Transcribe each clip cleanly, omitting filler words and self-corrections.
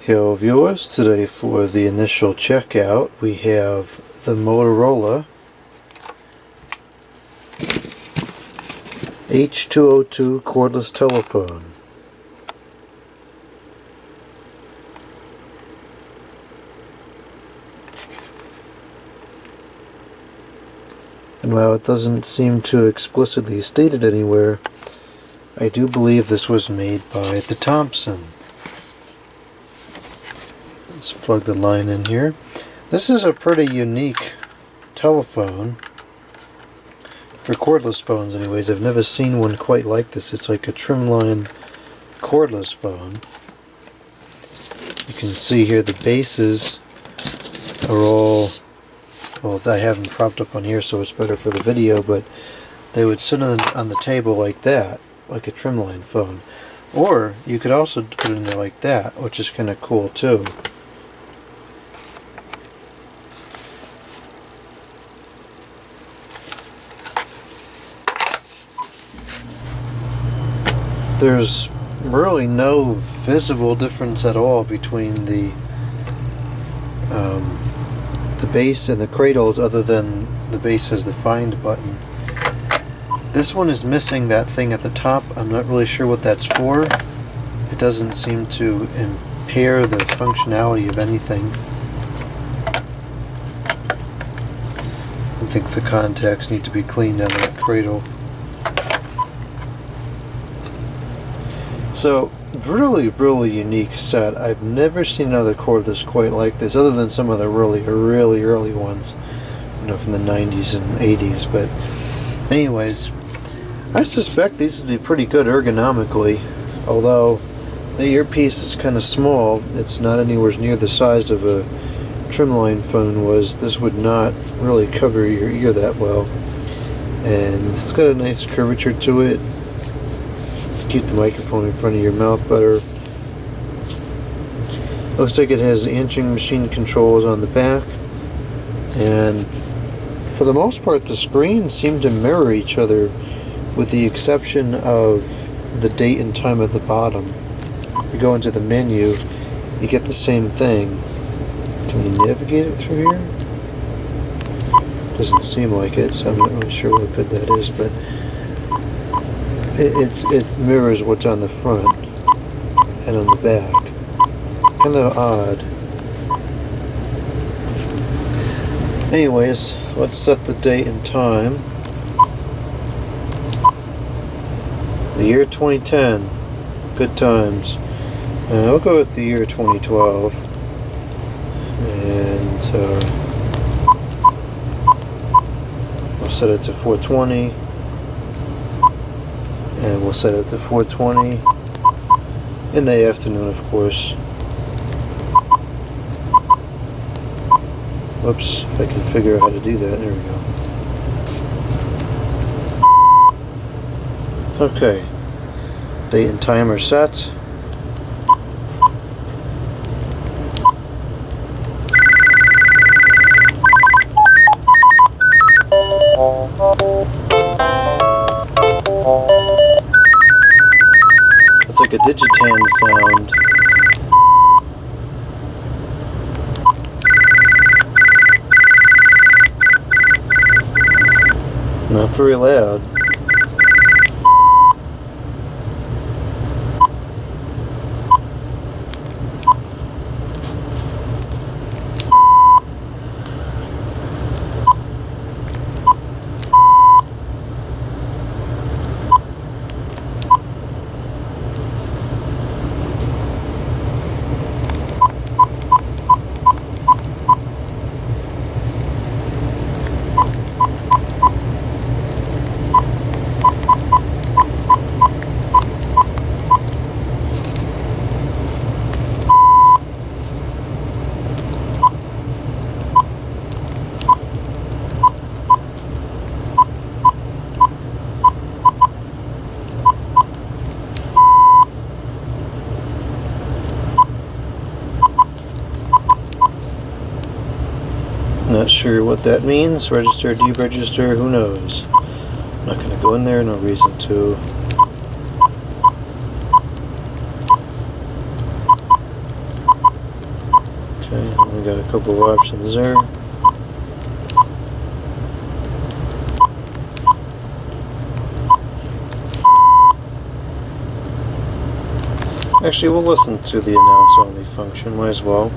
Hello viewers, today for the initial checkout we have the Motorola H202 cordless telephone. And while it doesn't seem to explicitly state it anywhere, I do believe this was made by the Thompson. Let's plug the line in here. This is a pretty unique telephone. For cordless phones anyways, I've never seen one quite like this. It's like a trimline cordless phone. You can see here the bases are all, well, I have them propped up on here so it's better for the video, but they would sit on the table like that, like a trimline phone. Or you could also put it in there like that, which is kind of cool too. There's really no visible difference at all between the base and the cradles, other than the base has the find button. This one is missing that thing at the top. I'm not really sure what that's for. It doesn't seem to impair the functionality of anything. I think the contacts need to be cleaned on that cradle. So, really unique set. I've never seen another cordless quite like this, other than some of the really early ones, you know, from the 90s and 80s. But anyways, I suspect these would be pretty good ergonomically, although the earpiece is kind of small. It's not anywhere near the size of a trimline phone was. This would not really cover your ear that well, and it's got a nice curvature to it. Keep the microphone in front of your mouth better. Looks like it has answering machine controls on the back, and for the most part the screens seem to mirror each other, with the exception of the date and time at the bottom. If you go into the menu, you get the same thing. Can you navigate it through here? Doesn't seem like it, so I'm not really sure what good that is, but it mirrors what's on the front and on the back. Kind of odd. Anyways, let's set the date and time. The year 2010. Good times. We'll go with the year 2012. And we'll set it to 420. And we'll set it to 420 in the afternoon, of course. Whoops, if I can figure out how to do that. There we go. Okay, date and time are set. It's like a digitan sound. Not very loud. Not sure what that means. Register, deregister, who knows? I'm not going to go in there, no reason to. Okay, we got a couple of options there. Actually, we'll listen to the announce only function, might as well.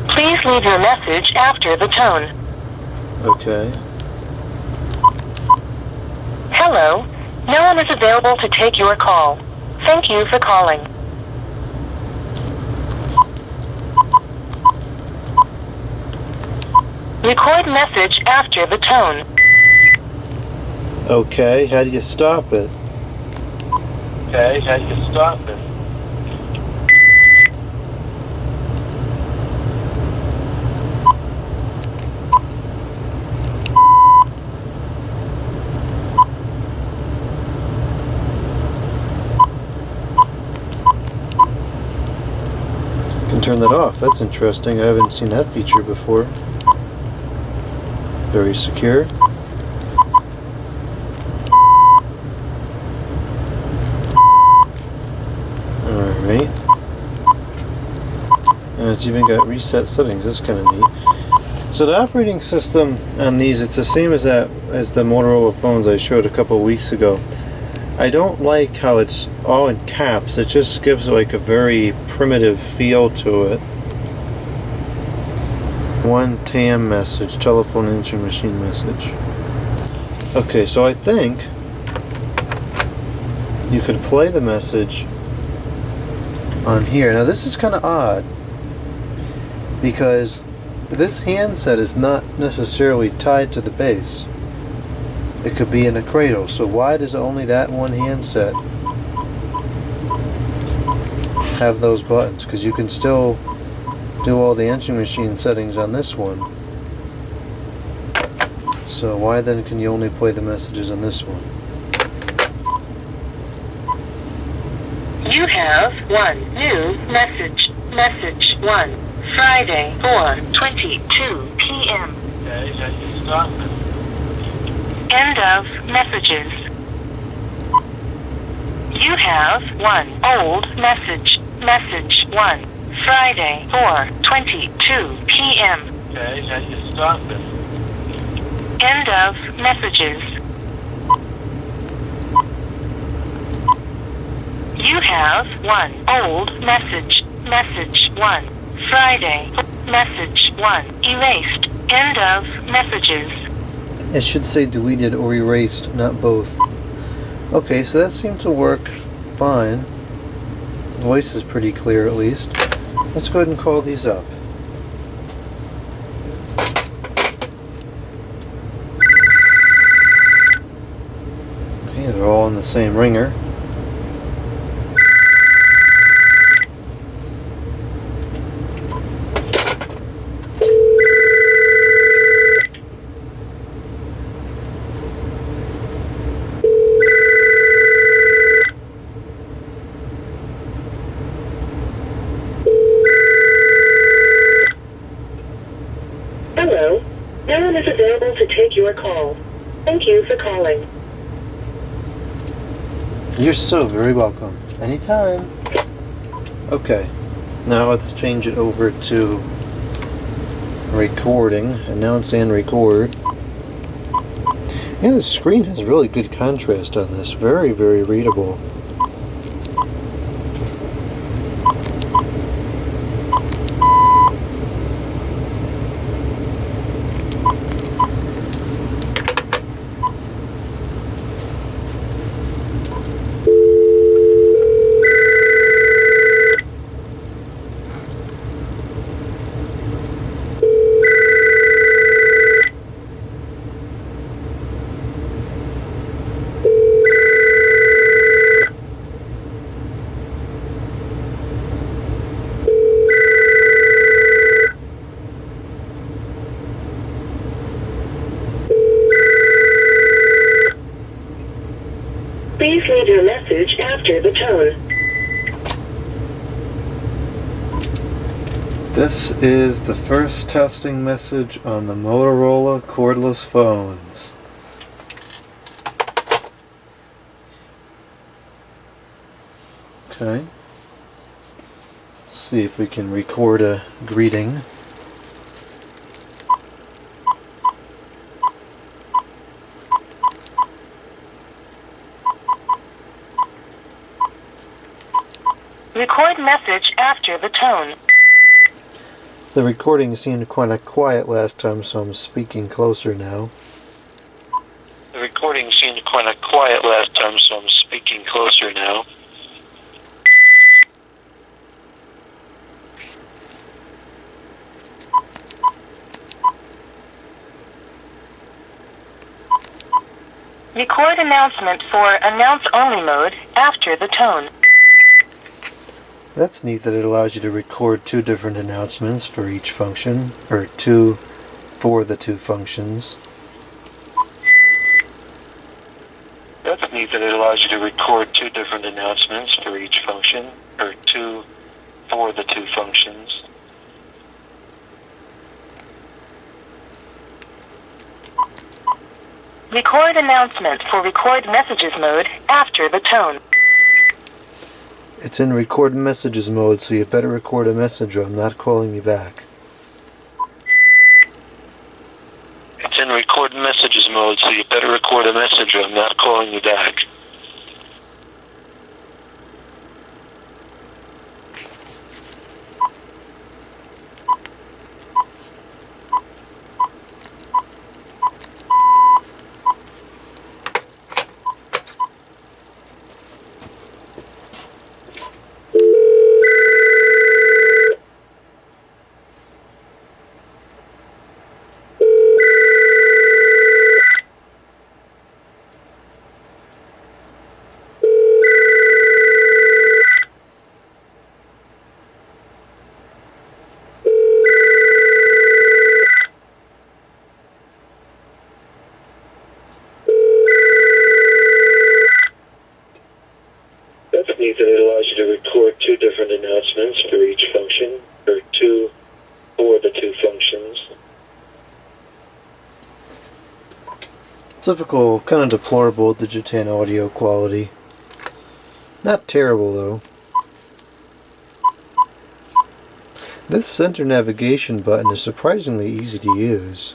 Please leave your message after the tone. Okay. Hello. No one is available to take your call. Thank you for calling. Record message after the tone. Okay, how do you stop it? Okay, how do you stop it? You can turn that off. That's interesting. I haven't seen that feature before. Very secure. Alright. And it's even got reset settings. That's kind of neat. So the operating system on these, it's the same as the Motorola phones I showed a couple of weeks ago. I don't like how it's all in caps. It just gives like a very primitive feel to it. One TAM message, telephone answering machine message. Okay, so I think you could play the message on here. Now this is kind of odd because this handset is not necessarily tied to the base. It could be in a cradle, so why does only that one handset have those buttons? Because you can still do all the answering machine settings on this one. So why then can you only play the messages on this one? You have one new message. Message 1. Friday, 4:22 p.m. Okay, how do you stop it? End of messages. You have one old message. Message 1. Friday, 4:22 p.m. Okay, how do you stop it? End of messages. You have one old message. Message 1. Friday. Message 1. Erased. End of messages. It should say deleted or erased, not both. Okay, so that seemed to work fine. Voice is pretty clear at least. Let's go ahead and call these up. Okay, they're all in the same ringer. Hello. No one is available to take your call. Thank you for calling. You're so very welcome. Anytime. Okay. Now let's change it over to recording. Announce and record. Yeah, the screen has really good contrast on this. Very, very readable. Please leave your message after the tone. This is the first testing message on the Motorola cordless phones. Okay. Let's see if we can record a greeting. Record message after the tone. The recording seemed kind of quiet last time, so I'm speaking closer now. The recording seemed kind of quiet last time, so I'm speaking closer now. Record announcement for announce-only mode after the tone. That's neat that it allows you to record two different announcements for each function, or two for the two functions. That's neat that it allows you to record two different announcements for each function, or two for the two functions. Record announcement for record messages mode after the tone. It's in record messages mode, so you better record a message or I'm not calling you back. It's in record messages mode, so you better record a message or I'm not calling you back. That's neat that it allows you to record two different announcements for each function, or two for the two functions. Typical, kind of deplorable Digitan audio quality. Not terrible though. This center navigation button is surprisingly easy to use.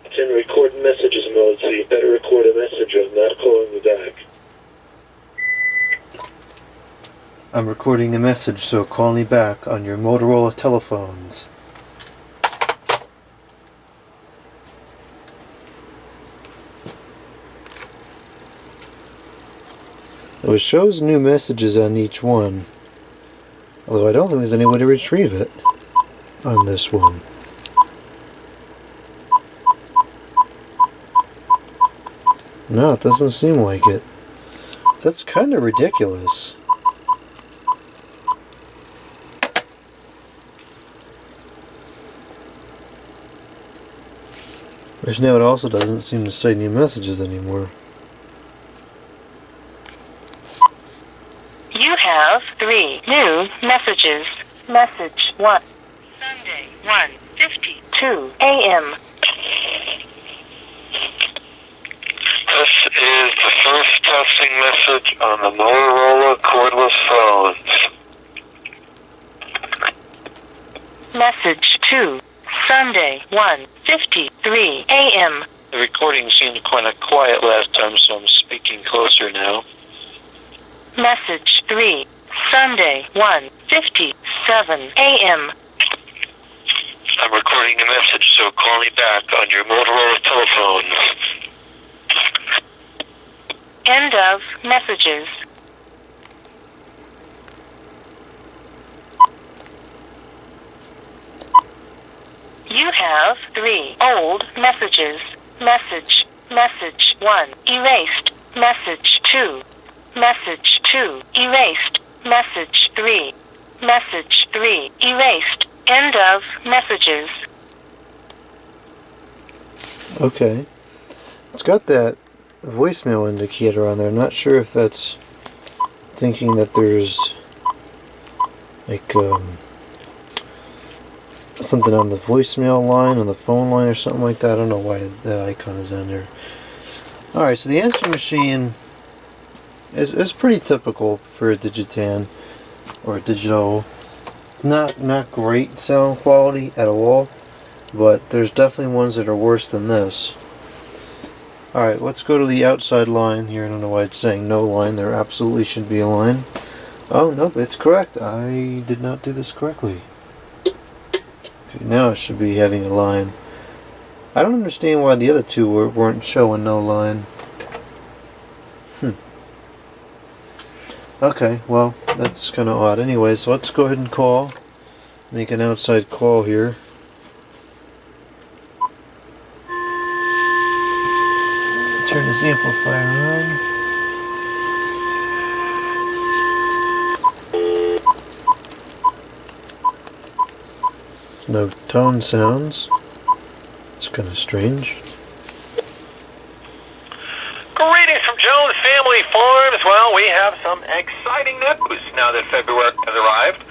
It's in record messages mode, so you better record a message or I'm not calling you back. I'm recording a message, so call me back on your Motorola telephones. It shows new messages on each one, although I don't think there's any way to retrieve it on this one. No, it doesn't seem like it. That's kind of ridiculous. Which now it also doesn't seem to say new messages anymore. You have 3 new messages. Message 1. Sunday 1:52 a.m. This is the first testing message on the Motorola cordless phones. Message 2. Sunday 1:53 a.m. The recording seemed kind of quiet last time, so I'm speaking closer now. Message 3. Sunday 1:57 a.m. I'm recording a message, so call me back on your Motorola telephones. messages. You have 3 old messages. Message 1 erased. Message 2 erased. Message 3 erased. End of messages. Okay. It's got that voicemail indicator on there. I'm not sure if that's thinking that there's like something on the voicemail line, on the phone line, or something like that. I don't know why that icon is on there. Alright, so the answering machine is pretty typical for a Digitan or a Digital. Not great sound quality at all, but there's definitely ones that are worse than this. Alright, let's go to the outside line here. I don't know why it's saying no line. There absolutely should be a line. Oh, nope, it's correct. I did not do this correctly. Okay, now it should be having a line. I don't understand why the other two weren't showing no line. Okay, well, that's kind of odd. Anyway, so let's go ahead and call. Make an outside call here. Turn this amplifier on. No tone sounds. It's kind of strange. Greetings from Jones Family Farms. Well, we have some exciting news now that February has arrived.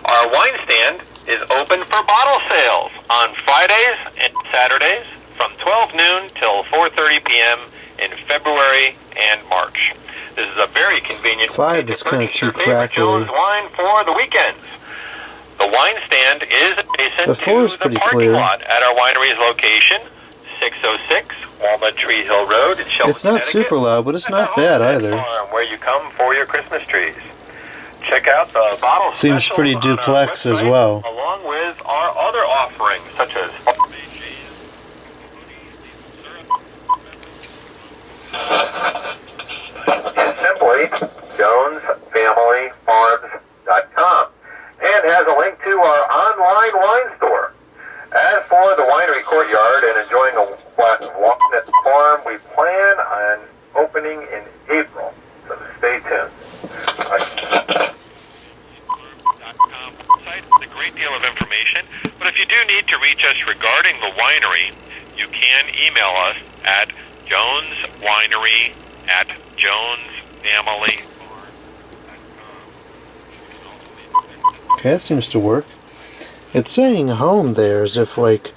Our wine stand is open for bottle sales on Fridays and Saturdays from 12 noon till 4:30 p.m. in February and March. This is a very convenient 5 is kind of too crackly. Jones wine for the weekends. The wine stand is adjacent The 4 is to the pretty parking clear. lot at our winery's location, 606 Walnut Tree Hill Road in Shelby, It's not super loud, but it's not bad either. Where you come for your Christmas trees. Check out the bottle Seems specials pretty on our duplex as website, well. along with our other offerings, such as simply JonesFamilyFarms.com, and has a link to our online wine store. As for the winery courtyard and enjoying a glass of wine at the farm, we plan on opening in April, so stay tuned. A great deal of information, but if you do need to reach us regarding the winery, you can email us at joneswinery@jonesfamilyfarms.com. Okay, that seems to work. It's saying home there as if like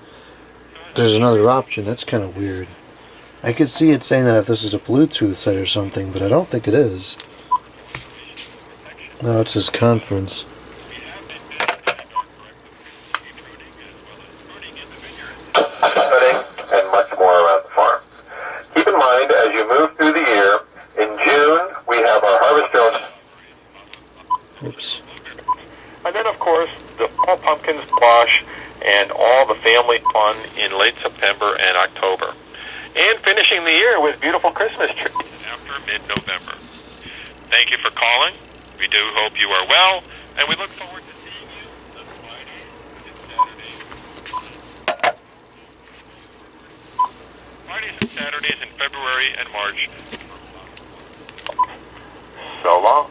there's another option. That's kind of weird. I could see it saying that if this is a Bluetooth site or something, but I don't think it is. No, it says conference. And much more around the farm. Keep in mind, as you move through the year, in June we have our harvest sales. Oops. And then, of course, the fall pumpkin squash and all the family fun in late September and October. And finishing the year with beautiful Christmas trees after mid-November. Thank you for calling. We do hope you are well, and we look forward to seeing you on Fridays and Saturdays. Fridays and Saturdays in February and March. So long.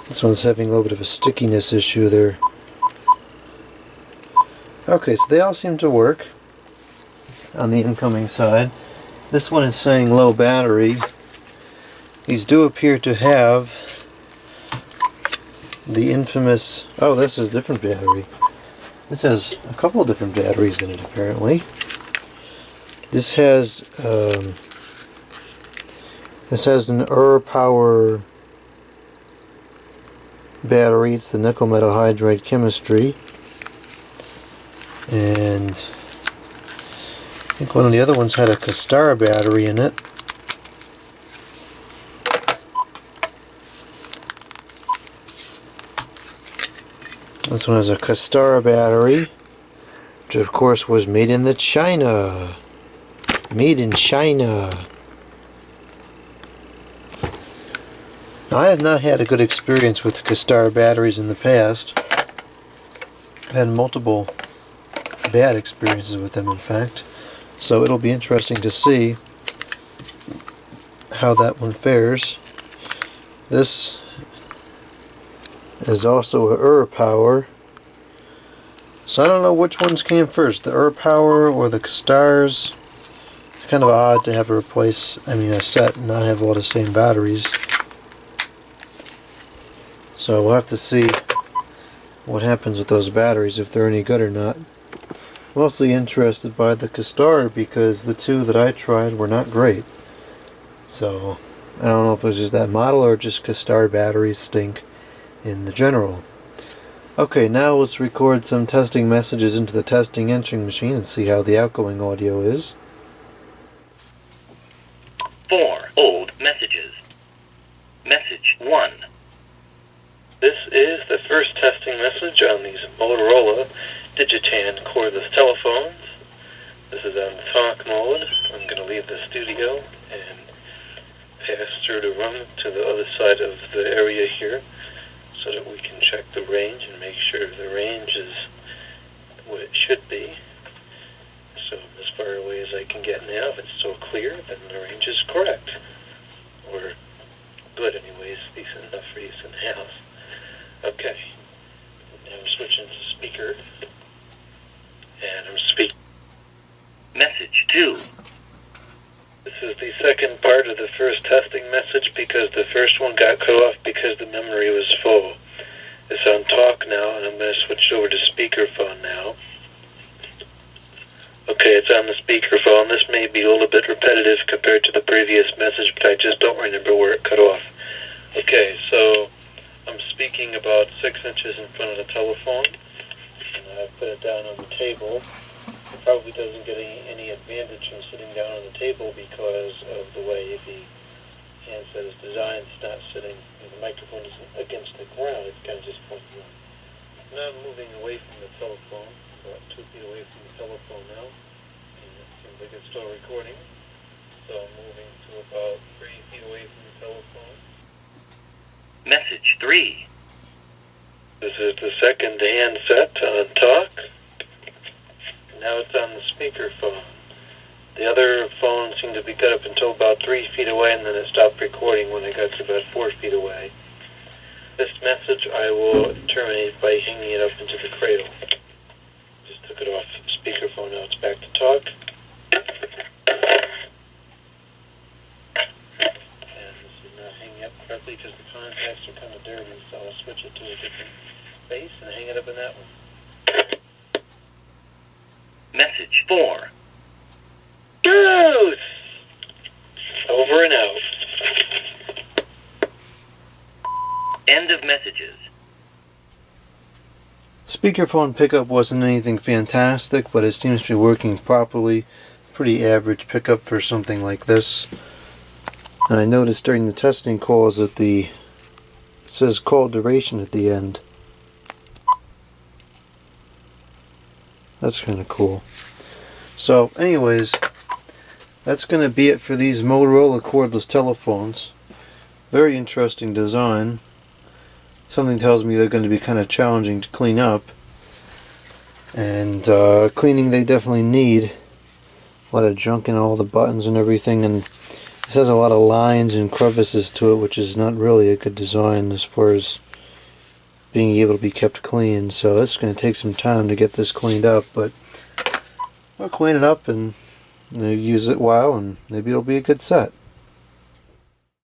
This one's having a little bit of a stickiness issue there. Okay, so they all seem to work on the incoming side. This one is saying low battery. These do appear to have the infamous... Oh, this is a different battery. This has a couple of different batteries in it, apparently. This has an power battery. It's the nickel metal hydride chemistry, and I think one of the other ones had a Castara battery in it. This one has a Castara battery, which of course was made in China. Made in China. I have not had a good experience with K-Star batteries in the past. I've had multiple bad experiences with them, in fact. So it'll be interesting to see how that one fares. This is also a power. So I don't know which ones came first, the power or the K-Stars. It's kind of odd to have a set and not have all the same batteries. So we'll have to see what happens with those batteries, if they're any good or not. Mostly interested by the K-Star because the two that I tried were not great. So I don't know if it was just that model or just K-Star batteries stink in the general. Okay, now let's record some testing messages into the testing answering machine and see how the outgoing audio is. 4 old messages. Message 1. This is the first testing message on these Motorola Digitan cordless telephones. This is on talk mode. I'm going to leave the studio and pass through the room to the other side of the area here so that we can check the range and make sure the range is what it should be. So as far away as I can get now, if it's still clear, then the range is correct. Or good anyways, decent enough for use in the house. Okay, now I'm switching to speaker, and I'm speaking. Message 2. This is the second part of the first testing message because the first one got cut off because the memory was full. It's on talk now, and I'm going to switch over to speakerphone now. Okay, it's on the speakerphone. This may be a little bit repetitive compared to the previous message, but I just don't remember where it cut off. Okay, so I'm speaking about 6 inches in front of the telephone, and I put it down on the table. It probably doesn't get any advantage from sitting down on the table because of the way the handset is designed. It's not sitting, the microphone is against the ground, it's kind of just pointing up. Now I'm moving away from the telephone, about 2 feet away from the telephone now, and it seems like it's still recording. So I'm moving to about 3 feet away from the telephone. Message 3. This is the second handset on talk. Now it's on the speakerphone. The other phone seemed to be cut up until about 3 feet away, and then it stopped recording when I got to about 4 feet away. This message I will terminate by hanging it up into the cradle. Just took it off speakerphone, now it's back to talk. And this is not hanging up correctly because the contacts are kind of dirty, so I'll switch it to a different space and hang it up in that one. Message 4. Goose! Over and out. End of messages. Speakerphone pickup wasn't anything fantastic, but it seems to be working properly. Pretty average pickup for something like this. And I noticed during the testing calls that it says call duration at the end. That's kind of cool. So anyways, that's going to be it for these Motorola cordless telephones. Very interesting design. Something tells me they're going to be kind of challenging to clean up. And cleaning they definitely need. A lot of junk in all the buttons and everything, and this has a lot of lines and crevices to it, which is not really a good design as far as being able to be kept clean. So it's going to take some time to get this cleaned up, but I'll clean it up and use it a while, and maybe it'll be a good set.